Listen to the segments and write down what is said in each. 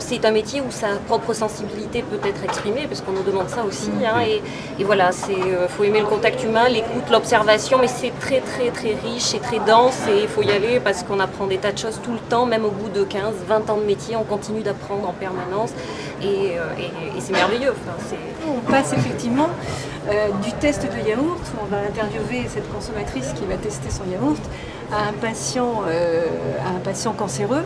c'est un métier où sa propre sensibilité peut être exprimée, parce qu'on nous demande ça aussi. Hein, et voilà, faut aimer le contact humain, l'écoute, l'observation, mais c'est très très très riche, c'est très dense et il faut y aller parce qu'on apprend des tas de choses tout le temps, même au bout de 15, 20 ans de métier, on continue d'apprendre en permanence et c'est merveilleux. Enfin, on passe effectivement du test de yaourt, où on va interviewer cette consommatrice qui va tester son yaourt, à un patient cancéreux.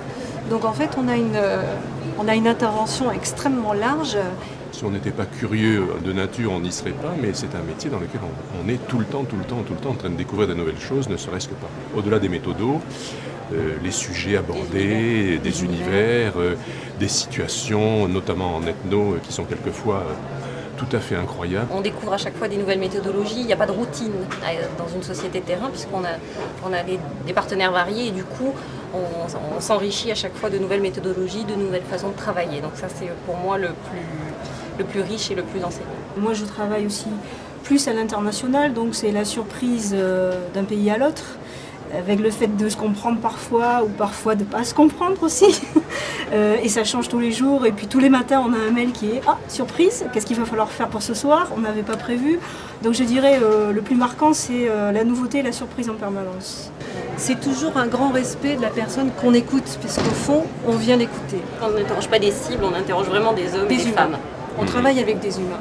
Donc en fait, on a une intervention extrêmement large. Si on n'était pas curieux de nature, on n'y serait pas, mais c'est un métier dans lequel on est tout le temps en train de découvrir de nouvelles choses, ne serait-ce que pas. Au-delà des méthodos, les sujets abordés, des univers, des situations, notamment en ethno, qui sont quelquefois tout à fait incroyables. On découvre à chaque fois des nouvelles méthodologies, il n'y a pas de routine dans une société de terrain puisqu'on a des partenaires variés et du coup on s'enrichit à chaque fois de nouvelles méthodologies, de nouvelles façons de travailler. Donc ça c'est pour moi le plus riche et le plus enseignant. Moi je travaille aussi plus à l'international, donc c'est la surprise d'un pays à l'autre, avec le fait de se comprendre parfois ou parfois de ne pas se comprendre aussi. Et ça change tous les jours. Et puis tous les matins, on a un mail qui est « Ah, surprise, qu'est-ce qu'il va falloir faire pour ce soir ?» On n'avait pas prévu. Donc je dirais le plus marquant, c'est la nouveauté et la surprise en permanence. C'est toujours un grand respect de la personne qu'on écoute, puisqu'au fond, on vient l'écouter. On n'interroge pas des cibles, on interroge vraiment des hommes et des femmes. On travaille avec des humains.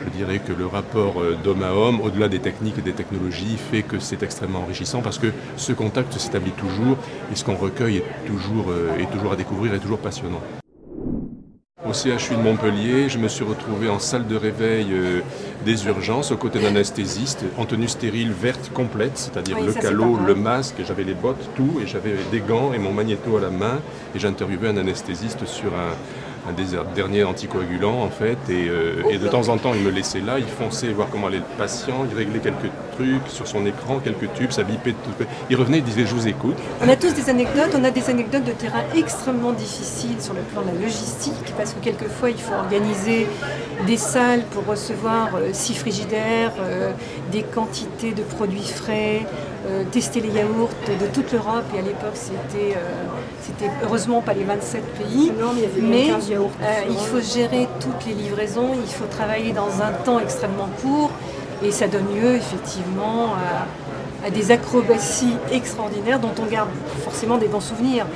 Je dirais que le rapport d'homme à homme, au-delà des techniques et des technologies, fait que c'est extrêmement enrichissant parce que ce contact s'établit toujours et ce qu'on recueille est toujours à découvrir et toujours passionnant. Au CHU de Montpellier, je me suis retrouvé en salle de réveil des urgences aux côtés d'un anesthésiste en tenue stérile verte complète, c'est-à-dire le calot, le masque, j'avais les bottes, tout, et j'avais des gants et mon magnéto à la main et j'interviewais un anesthésiste sur un des derniers anticoagulants en fait et de temps en temps il me laissait là, il fonçait voir comment allait le patient, il réglait quelques trucs sur son écran, quelques tubes, ça bipait tout. Il revenait, il disait je vous écoute. On a tous des anecdotes, on a des anecdotes de terrain extrêmement difficiles sur le plan de la logistique parce que quelquefois il faut organiser des salles pour recevoir 6 frigidaires, des quantités de produits frais, tester les yaourts de toute l'Europe et à l'époque c'était heureusement pas les 27 pays, mais il faut gérer toutes les livraisons, il faut travailler dans un temps extrêmement court et ça donne lieu effectivement à des acrobaties extraordinaires dont on garde forcément des bons souvenirs.